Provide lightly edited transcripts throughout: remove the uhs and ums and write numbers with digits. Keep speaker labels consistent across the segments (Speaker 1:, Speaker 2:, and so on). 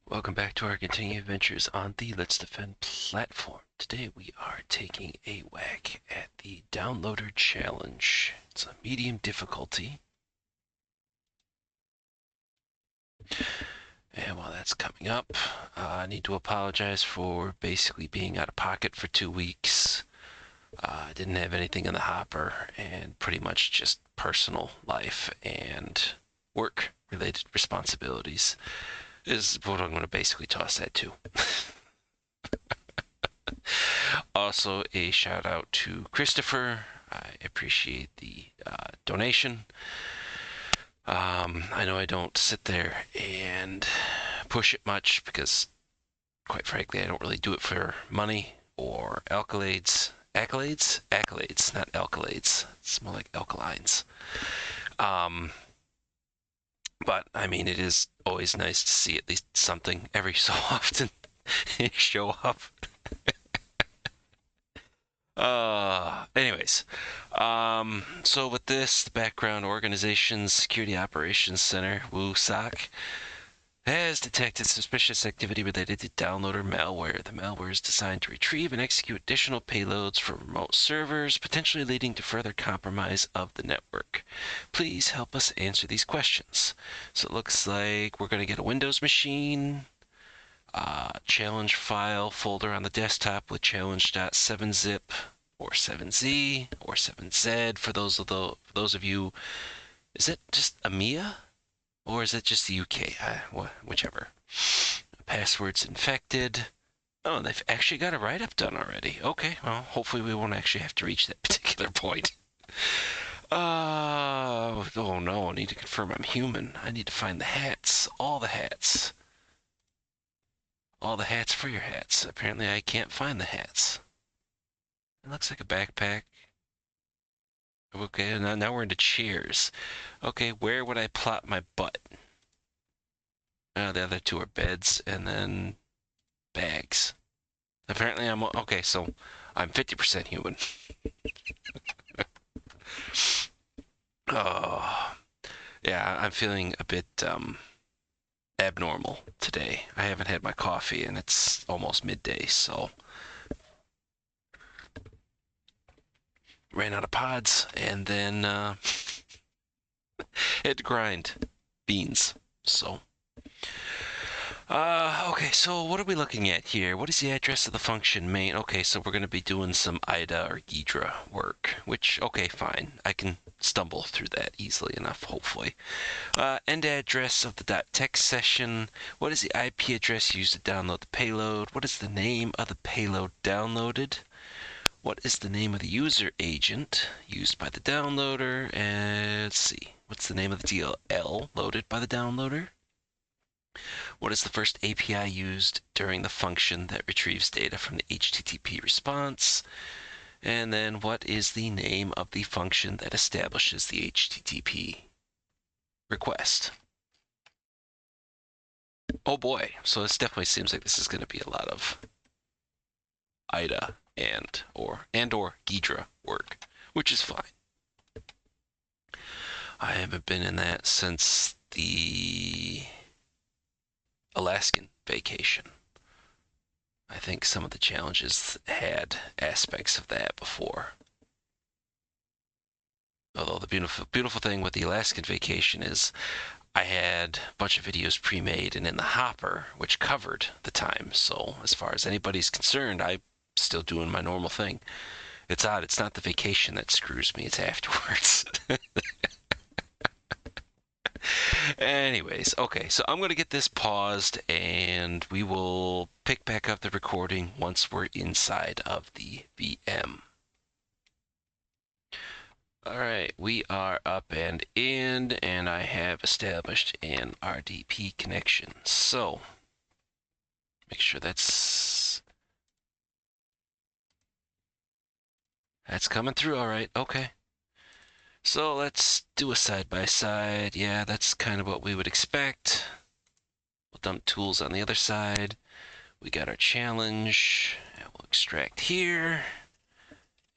Speaker 1: Welcome back to our continuing adventures on the Let's Defend platform. Today we are taking a whack at the Downloader Challenge. It's a medium difficulty. And while that's coming up, I need to apologize for basically being out of pocket for 2 weeks. I didn't have anything in the hopper and pretty much just personal life and work-related responsibilities is what I'm going to basically toss that to. Also, a shout out to Christopher. I appreciate the donation. I know I don't sit there and push it much because, quite frankly, I don't really do it for money or accolades. Accolades, not alkaloids. It's more like alkalines. Um, but I mean, it is always nice to see at least something every so often show up. Anyways, so with this, the Background Organizations Security Operations Center, WooSOC, has detected suspicious activity related to downloader malware. The malware is designed to retrieve and execute additional payloads from remote servers, potentially leading to further compromise of the network. Please help us answer these questions. So it looks like we're going to get a Windows machine, challenge file folder on the desktop with challenge.7zip or 7z or 7z for those of you. Is it just EMEA or is it just the UK? Whichever. Passwords infected. Oh, they've actually got a write-up done already. Okay, well, hopefully we won't actually have to reach that particular point. Oh no, I need to confirm I'm human. I need to find the hats, all the hats. All the hats for your hats. Apparently I can't find the hats. It looks like a backpack. Okay, now we're into chairs. Okay, where would I plot my butt? The other two are beds and then bags. Apparently I'm okay, so I'm 50% human. Oh, yeah, I'm feeling a bit abnormal today. I haven't had my coffee and it's almost midday, so ran out of pods and then had to grind beans. So okay, so what are we looking at here? What is the address of the function main? Okay, so we're going to be doing some IDA or Ghidra work, which, okay, fine. I can stumble through that easily enough, hopefully. End address of the .text session. What is the IP address used to download the payload? What is the name of the payload downloaded? What is the name of the user agent used by the downloader? And let's see. What's the name of the DLL loaded by the downloader? What is the first API used during the function that retrieves data from the HTTP response? And then what is the name of the function that establishes the HTTP request? Oh boy, so this definitely seems like this is going to be a lot of IDA and/or Ghidra work, which is fine. I haven't been in that since the Alaskan vacation. I think some of the challenges had aspects of that before. Although the beautiful thing with the Alaskan vacation is I had a bunch of videos pre-made and in the hopper, which covered the time. So as far as anybody's concerned, I'm still doing my normal thing. It's odd. It's not the vacation that screws me. It's afterwards. Anyways, okay, so I'm going to get this paused and we will pick back up the recording once we're inside of the VM. All right, we are up and in, and I have established an RDP connection. So, make sure that's coming through all right. Okay. So let's do a side-by-side. Yeah, that's kind of what we would expect. We'll dump tools on the other side. We got our challenge. And we'll extract here.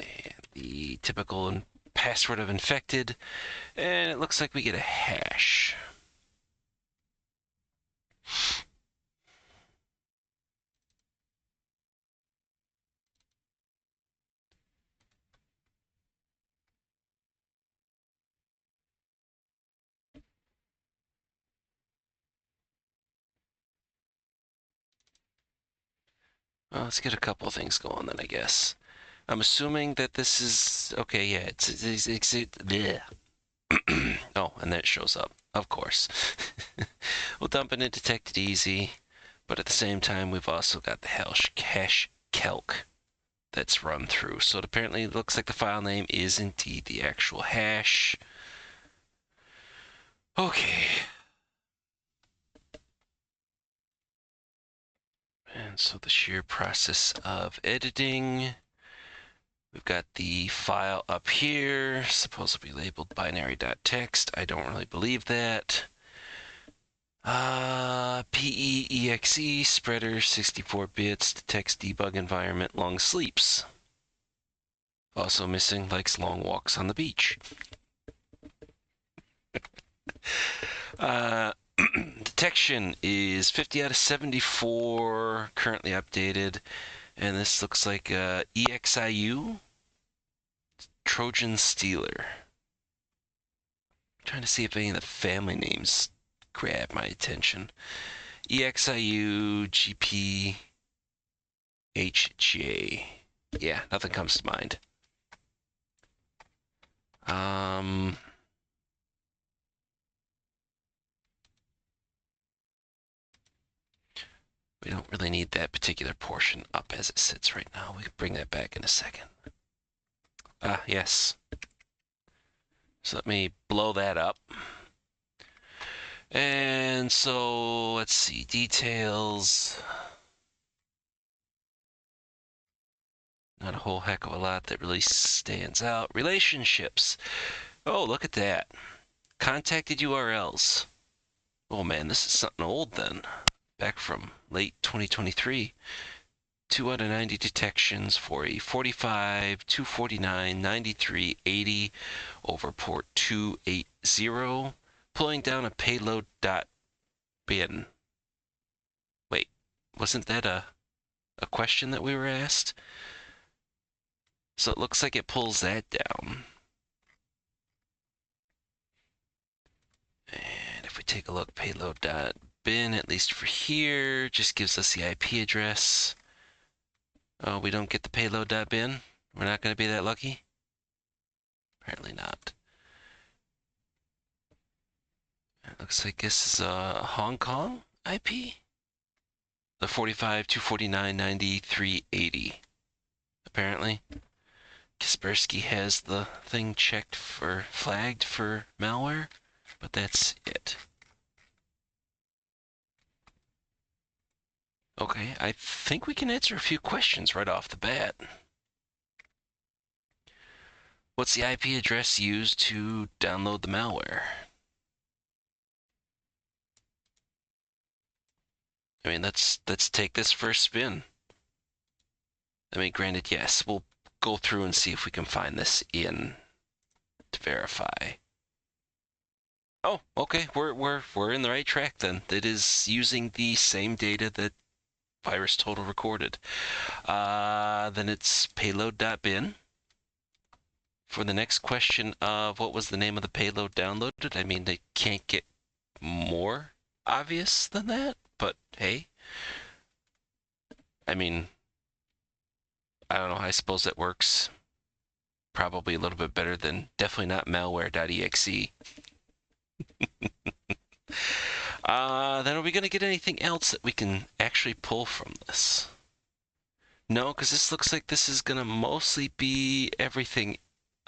Speaker 1: And the typical password of infected. And it looks like we get a hash. Well, let's get a couple of things going then, I guess. I'm assuming that this is okay. Yeah, it's bleh. Oh, and then it shows up, of course. We'll dump it in detected easy, but at the same time, we've also got the hash calc that's run through. So it apparently looks like the file name is indeed the actual hash. Okay. And so the sheer process of editing. We've got the file up here, supposedly labeled binary.txt. I don't really believe that. PEEXE, spreader, 64 bits, text debug environment, long sleeps. Also missing, likes long walks on the beach. Detection is 50 out of 74, currently updated. And this looks like EXIU, Trojan Stealer. I'm trying to see if any of the family names grab my attention. EXIU, GP, HJ. Yeah, nothing comes to mind. We don't really need that particular portion up as it sits right now. We can bring that back in a second. Yes. So let me blow that up. And so let's see, details. Not a whole heck of a lot that really stands out. Relationships. Oh, look at that. Contacted URLs. Oh man, this is something old then. Back from late 2023. 2 out of 90 detections for a 45, 249, 93, 80 over port 280. Pulling down a payload.bin. Wait, wasn't that a question that we were asked? So it looks like it pulls that down. And if we take a look, payload.bin, at least for here, just gives us the IP address. Oh, we don't get the payload.bin? We're not going to be that lucky? Apparently not. It looks like this is a Hong Kong IP? The 45, 249, 93, 80. Apparently. Kaspersky has the thing checked for flagged for malware, but that's it. Okay, I think we can answer a few questions right off the bat. What's the IP address used to download the malware? I mean, let's take this for a spin. I mean, granted, yes, we'll go through and see if we can find this in to verify. Oh, okay, we're in the right track then. It is using the same data that VirusTotal recorded. Then it's payload.bin. For the next question of what was the name of the payload downloaded, I mean, they can't get more obvious than that, but hey. I mean, I don't know, I suppose that works probably a little bit better than definitely not malware.exe. Then are we going to get anything else that we can actually pull from this? No, because this looks like this is going to mostly be everything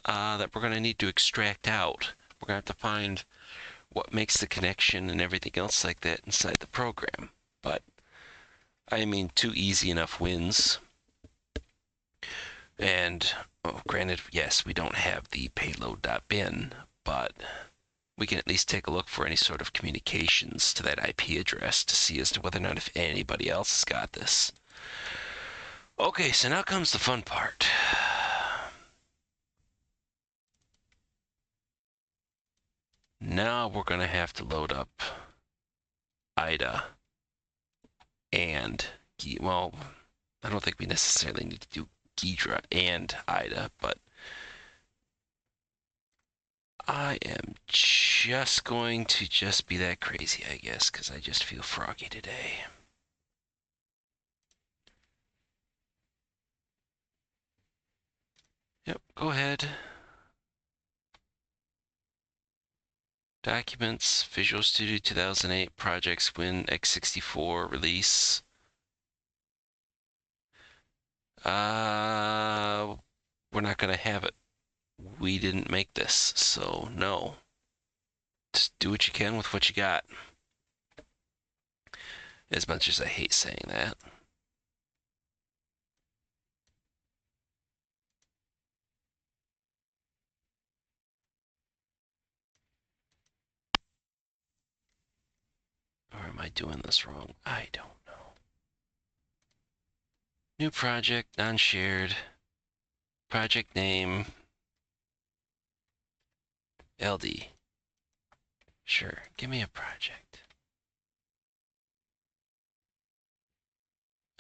Speaker 1: that we're going to need to extract out. We're going to have to find what makes the connection and everything else like that inside the program. But, I mean, two easy enough wins. And, oh, granted, yes, we don't have the payload.bin, but we can at least take a look for any sort of communications to that IP address to see as to whether or not if anybody else has got this. Okay, so now comes the fun part. Now we're going to have to load up IDA and, well, I don't think we necessarily need to do Ghidra and IDA, but I am just going to be that crazy, I guess, because I just feel froggy today. Yep, go ahead. Documents, Visual Studio 2008, Projects, Win x64 release. We're not gonna have it. We didn't make this, so no. Just do what you can with what you got. As much as I hate saying that. Or am I doing this wrong? I don't know. New project, non-shared. Project name. LD. Sure, give me a project.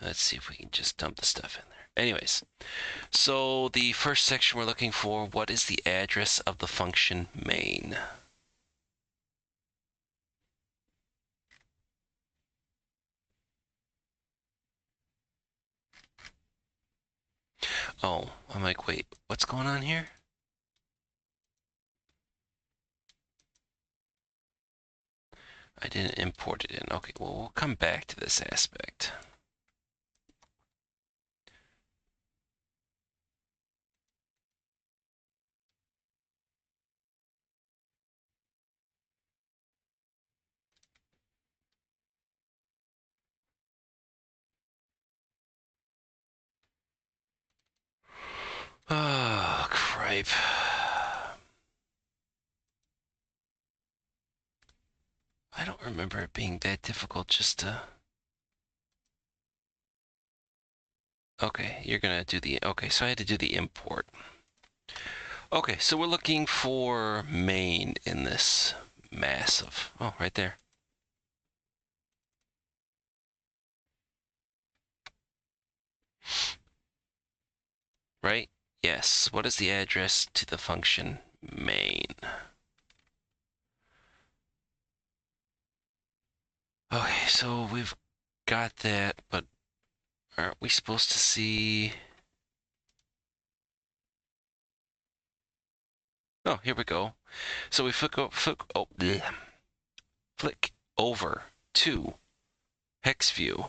Speaker 1: Let's see if we can just dump the stuff in there. Anyways, so the first section we're looking for, what is the address of the function main? Oh, I'm like, wait, what's going on here? I didn't import it in. Okay, well, we'll come back to this aspect. Oh, cripe. I don't remember it being that difficult just to... Okay, you're gonna do the... Okay, so I had to do the import. Okay, so we're looking for main in this massive... Oh, right there. Right? Yes. What is the address to the function main? Okay, so we've got that, but aren't we supposed to see... Oh, here we go. So we flick over to hex view,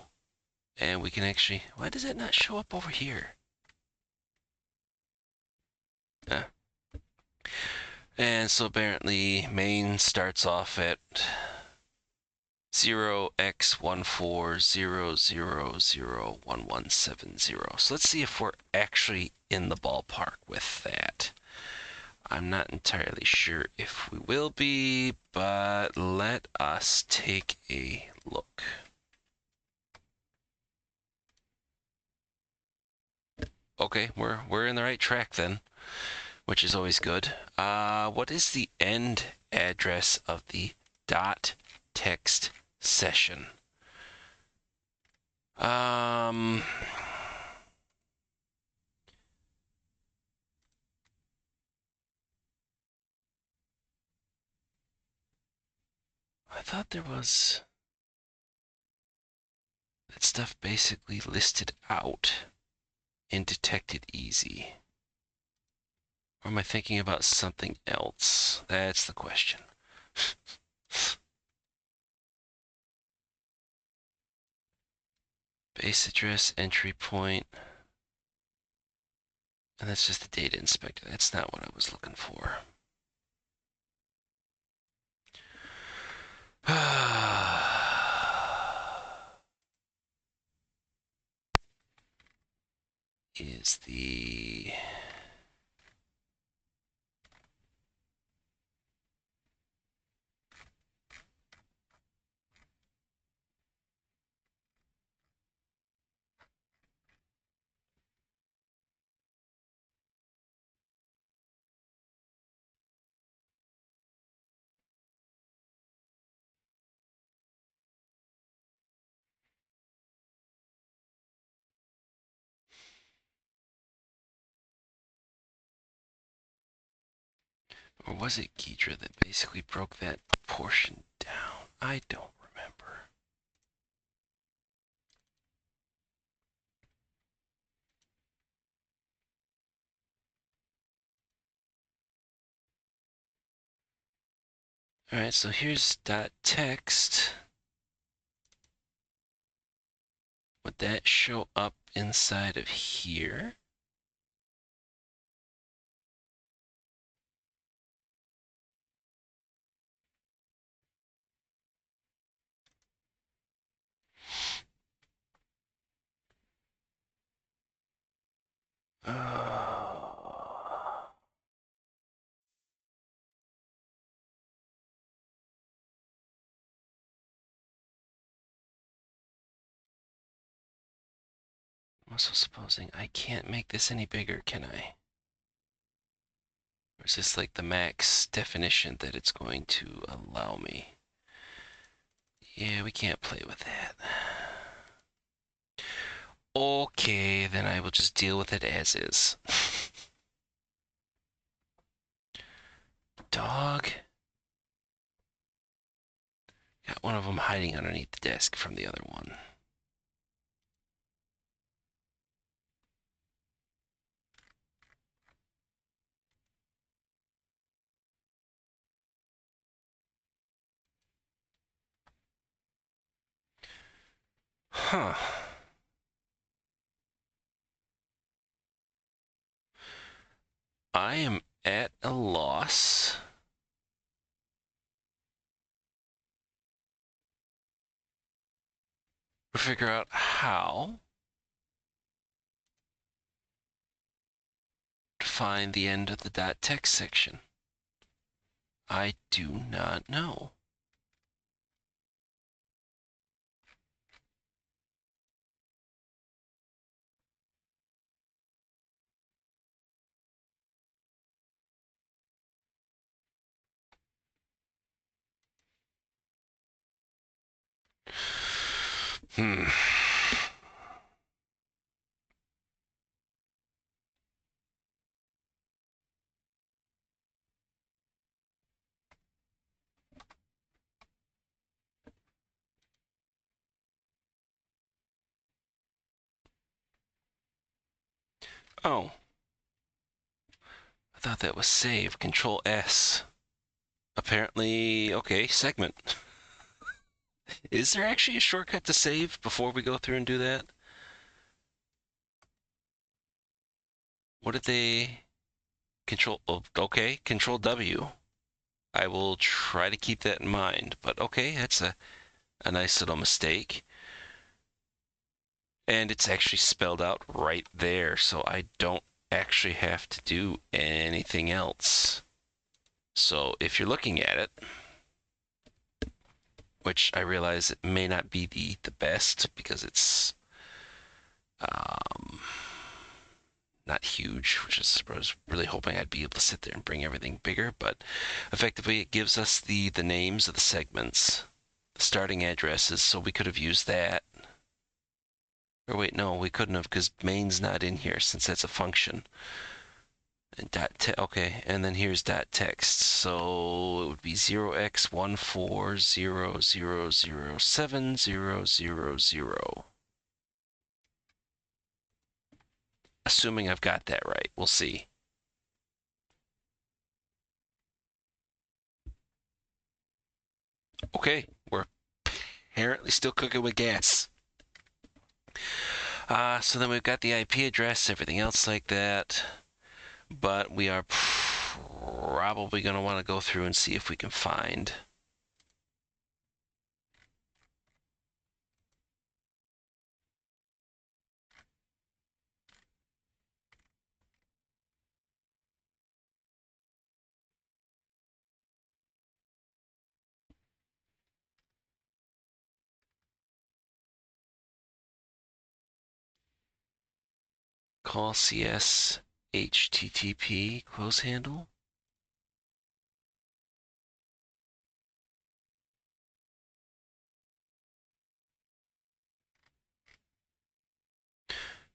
Speaker 1: and we can actually... Why does it not show up over here? And so apparently main starts off at 0x1400001170. So let's see if we're actually in the ballpark with that. I'm not entirely sure if we will be, but let us take a look. Okay, we're in the right track then, which is always good. What is the end address of the dot text session? I thought there was that stuff basically listed out in Detected Easy. Or am I thinking about something else? That's the question. Base address, entry point. And that's just the data inspector. That's not what I was looking for. Is the... Or was it Ghidra that basically broke that portion down? I don't remember. All right, so here's .text. Would that show up inside of here? Uh, also supposing I can't make this any bigger, can I? Or is this like the max definition that it's going to allow me? Yeah, we can't play with that. Okay, then I will just deal with it as is. Dog. Got one of them hiding underneath the desk from the other one. Huh. I am at a loss to figure out how to find the end of the .text section. I do not know. Hmm. Oh, I thought that was save. Control S. Apparently, okay, segment. Is there actually a shortcut to save before we go through and do that? What did they control? Oh, okay, Control W. I will try to keep that in mind. But okay, that's a nice little mistake. And it's actually spelled out right there, so I don't actually have to do anything else. So if you're looking at it, which I realize it may not be the best because it's um, not huge, which is I was really hoping I'd be able to sit there and bring everything bigger, but effectively it gives us the names of the segments, the starting addresses, so we could have used that. Or wait, no, we couldn't have because main's not in here since that's a function. And okay, and then here's .text. So it would be 0x1400007000. Assuming I've got that right. We'll see. Okay, we're apparently still cooking with gas. So then we've got the IP address, everything else like that. But we are probably going to want to go through and see if we can find call CS HTTP close handle.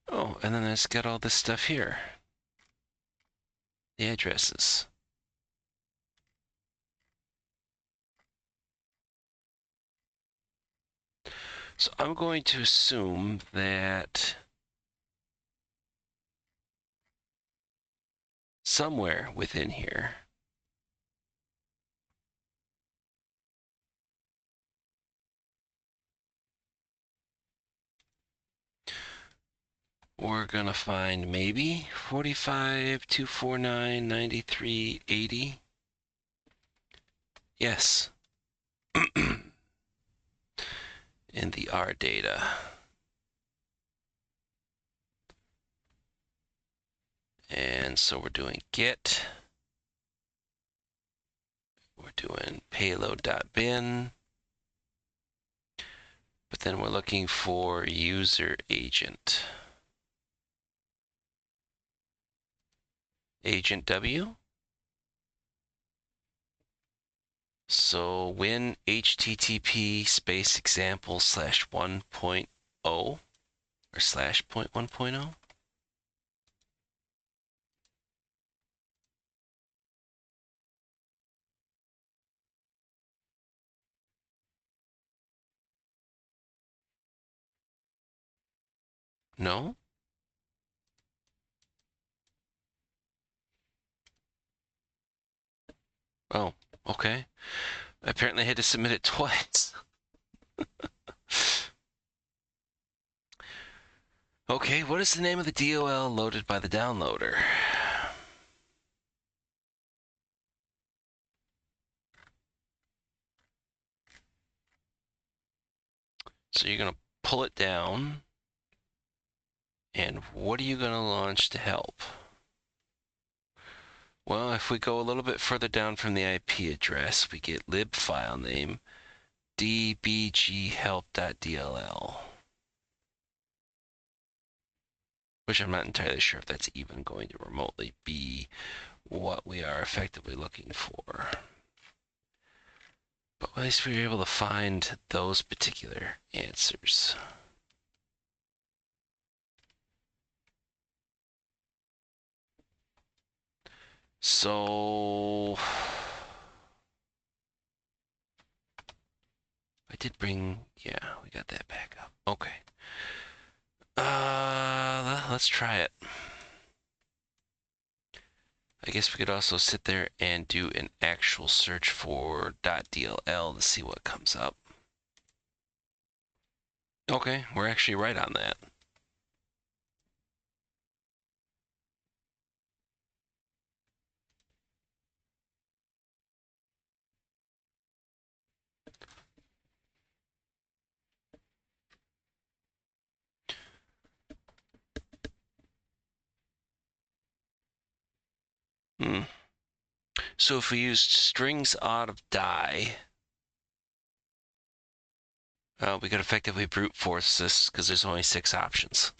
Speaker 1: Oh, and then it's got all this stuff here. The addresses. So I'm going to assume that somewhere within here we're gonna find maybe 45, 249, 93, 80. Yes. In the R data. And so we're doing get. We're doing payload.bin. But then we're looking for user agent. Agent W. So when HTTP space example slash 1.0 or slash 1.0. No? Oh, okay. Apparently I had to submit it twice. Okay, what is the name of the DOL loaded by the downloader? So you're going to pull it down. And what are you going to launch to help? Well, if we go a little bit further down from the IP address, we get lib file name dbghelp.dll, which I'm not entirely sure if that's even going to remotely be what we are effectively looking for. But at least we were able to find those particular answers. So I did bring, yeah, we got that back up. Okay. Let's try it. I guess we could also sit there and do an actual search for .dll to see what comes up. Okay, we're actually right on that. So if we used strings out of die, we could effectively brute force this because there's only 6 options.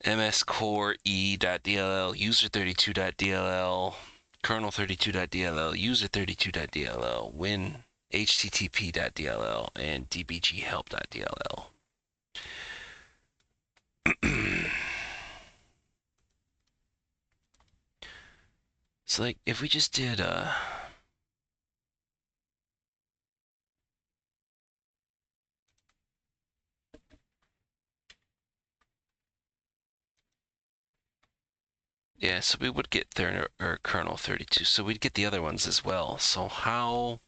Speaker 1: mscore e.dll, user32.dll, kernel32.dll, user32.dll, win http.dll, and dbghelp.dll. So like if we just did yeah, so we would get there or kernel 32. So we'd get the other ones as well. So how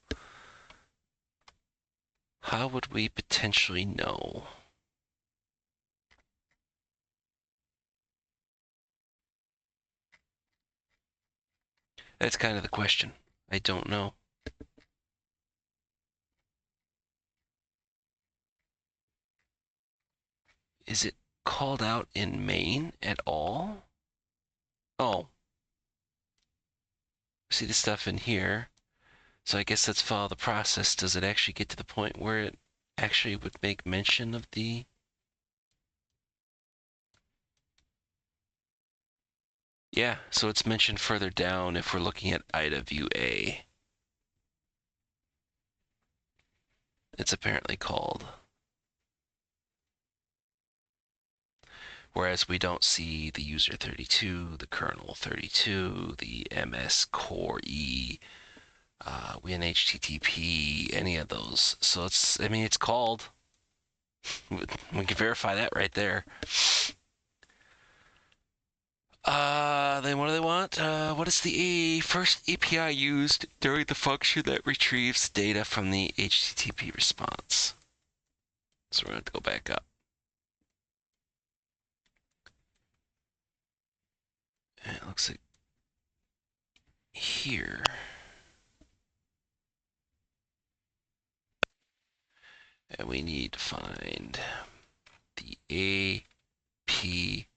Speaker 1: would we potentially know? That's kind of the question. I don't know. Is it called out in main at all? Oh, see the stuff in here. So I guess let's follow the process. Does it actually get to the point where it actually would make mention of the... Yeah, so it's mentioned further down if we're looking at IDA view A. It's apparently called. Whereas we don't see the user 32, the kernel 32, the MS core E, win HTTP, any of those. So it's, I mean, it's called. We can verify that right there. Then what do they want? What is the first API used during the function that retrieves data from the HTTP response? So we're gonna have to go back up. And it looks like here. And we need to find the API.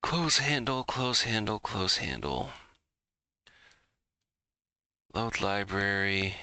Speaker 1: Close handle, close handle, close handle. Load library.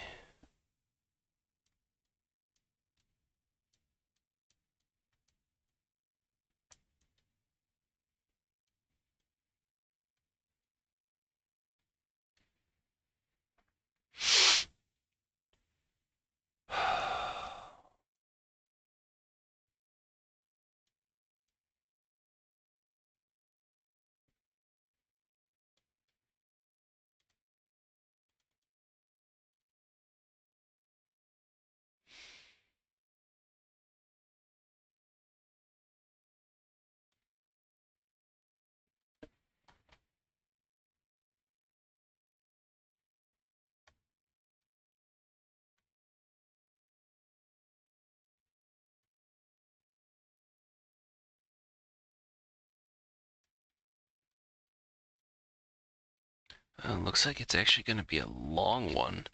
Speaker 1: Looks like it's actually going to be a long one.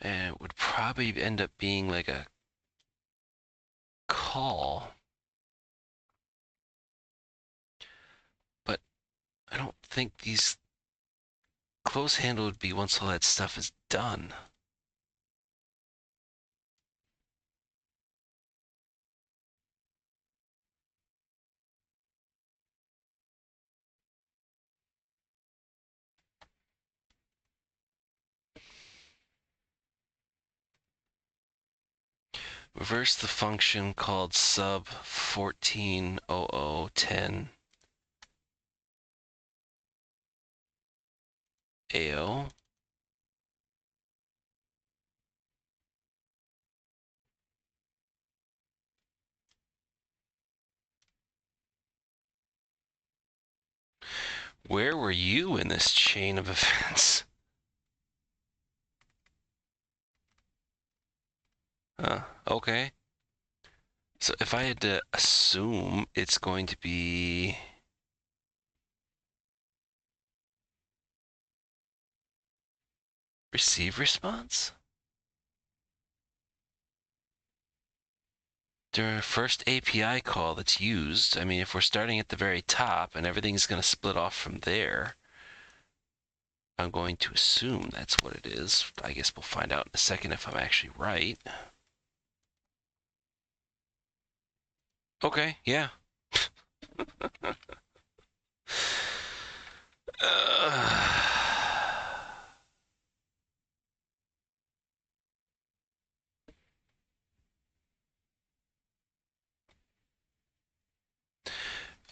Speaker 1: And it would probably end up being like a call. But I don't think these close handle would be once all that stuff is done. Reverse the function called sub 140010 AO. Where were you in this chain of events? Okay. So if I had to assume it's going to be receive response? The first API call that's used, I mean, if we're starting at the very top and everything's going to split off from there, I'm going to assume that's what it is. I guess we'll find out in a second if I'm actually right. Okay, yeah.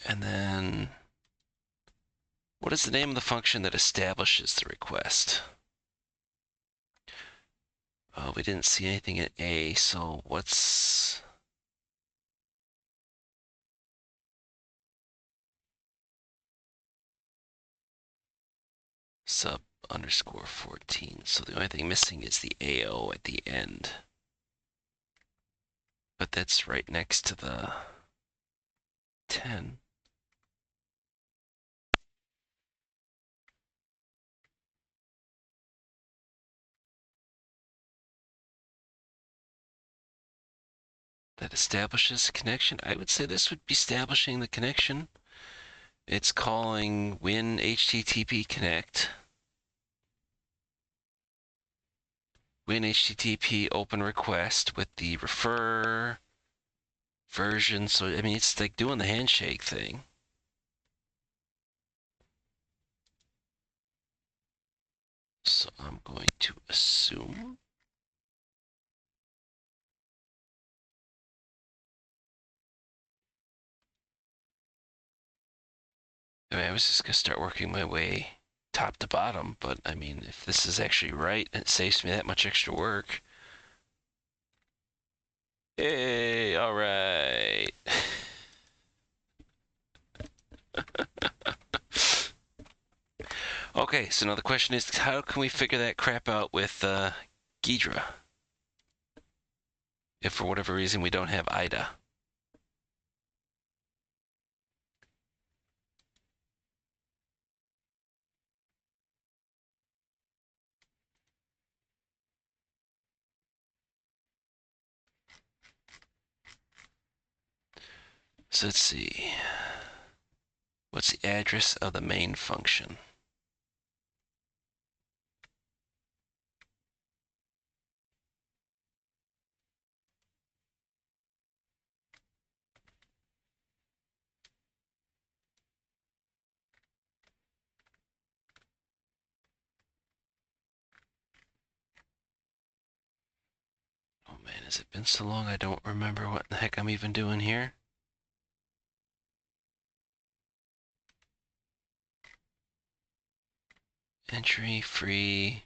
Speaker 1: And then, what is the name of the function that establishes the request? We didn't see anything at A, so what's... sub underscore 14. So the only thing missing is the AO at the end. But that's right next to the 10. That establishes connection. I would say this would be establishing the connection. It's calling win HTTP connect. Win HTTP open request with the refer version. So, I mean, it's like doing the handshake thing. So I'm going to assume I mean, I was just gonna start working my way top to bottom, but I mean, if this is actually right and it saves me that much extra work. Hey, all right. Okay, so now the question is, how can we figure that crap out with Ghidra? If for whatever reason we don't have Ida. So let's see. What's the address of the main function? Oh man, has it been so long I don't remember what the heck I'm even doing here? Entry free.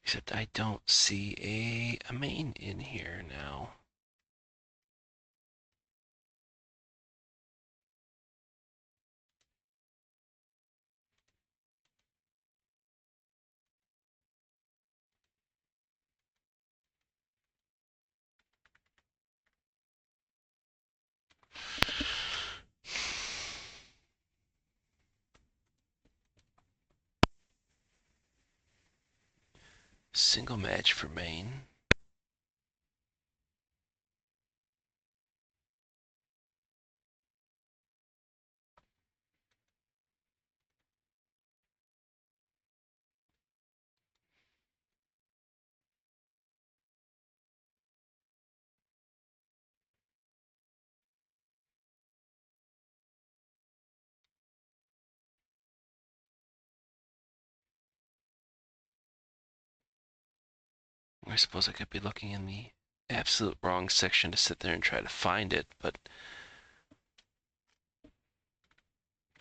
Speaker 1: Except I don't see a main in here now. Single match for main. I suppose I could be looking in the absolute wrong section to sit there and try to find it, but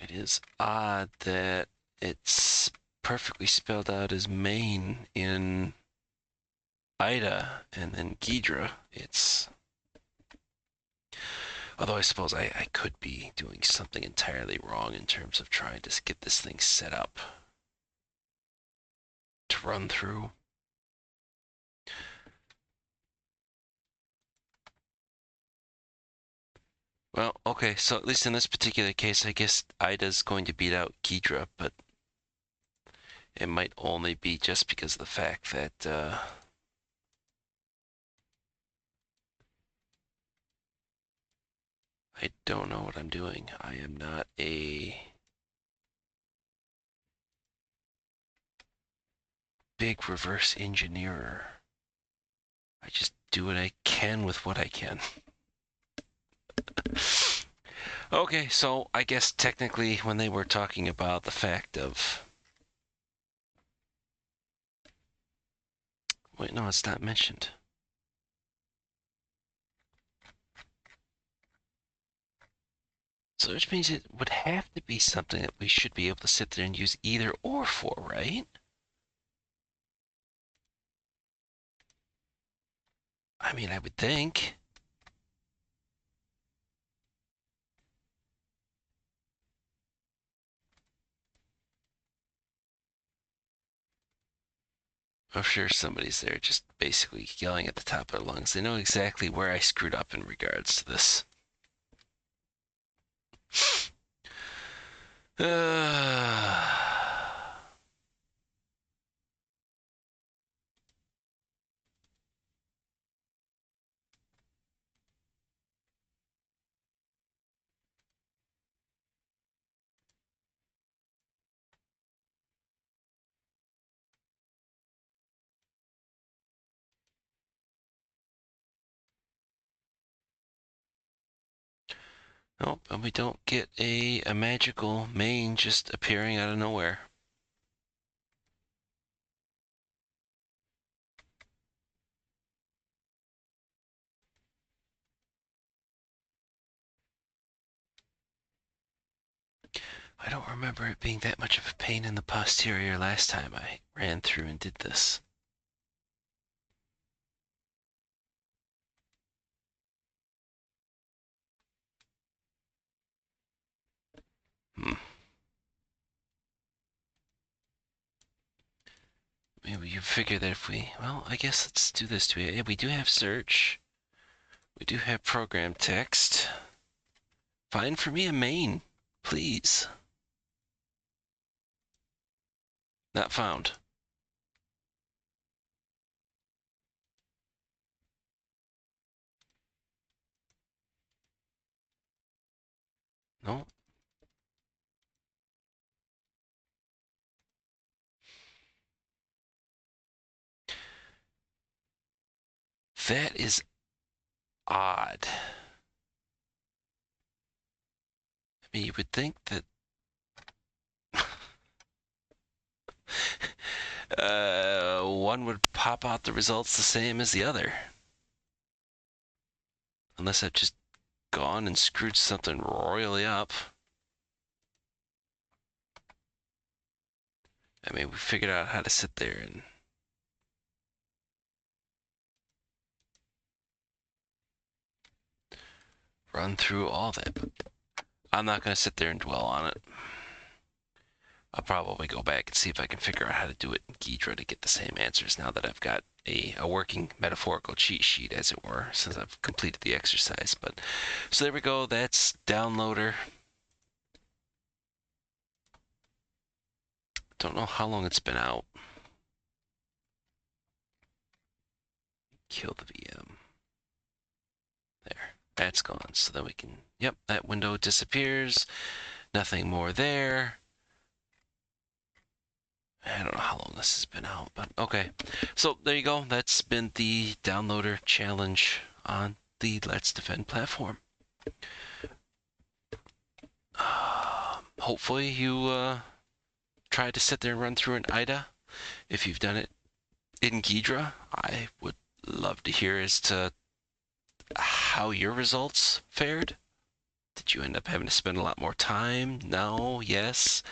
Speaker 1: it is odd that it's perfectly spelled out as main in Ida, and then Ghidra, it's. Although I suppose I could be doing something entirely wrong in terms of trying to get this thing set up to run through. Well, okay, so at least in this particular case, I guess Ida's going to beat out Ghidra, but it might only be just because of the fact that I don't know what I'm doing. I am not a big reverse engineer. I just do what I can with what I can. Okay, so I guess technically when they were talking about the fact of. Wait, no, it's not mentioned. So which means it would have to be something that we should be able to sit there and use either or for, right? I mean, I would think. I'm sure somebody's there just basically yelling at the top of their lungs. They know exactly where I screwed up in regards to this. Nope, and we don't get a magical main just appearing out of nowhere. I don't remember it being that much of a pain in the posterior last time I ran through and did this. Hmm. Maybe you figure that if we, well, I guess let's do this to it. Yeah, we do have search. We do have program text. Find for me a main, please. Not found. No. That is odd. I mean, you would think that one would pop out the results the same as the other. Unless I've just gone and screwed something royally up. I mean, we figured out how to sit there and run through all that, but I'm not going to sit there and dwell on it. I'll probably go back and see if I can figure out how to do it in Ghidra to get the same answers now that I've got a working metaphorical cheat sheet, as it were, since I've completed the exercise. But so there we go. That's Downloader. Don't know how long it's been out. Kill the VM. There, that's gone. So then we can, yep, that window disappears. Nothing more there. I don't know how long this has been out, but okay. So there you go. That's been the Downloader challenge on the Let's Defend platform. Hopefully you try to sit there and run through an IDA. If you've done it in Ghidra, I would love to hear as to how your results fared. Did you end up having to spend a lot more time? No? Yes?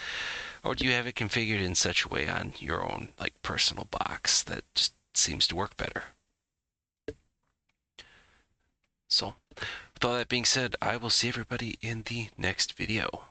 Speaker 1: Or do you have it configured in such a way on your own, like, personal box that just seems to work better? So, with all that being said, I will see everybody in the next video.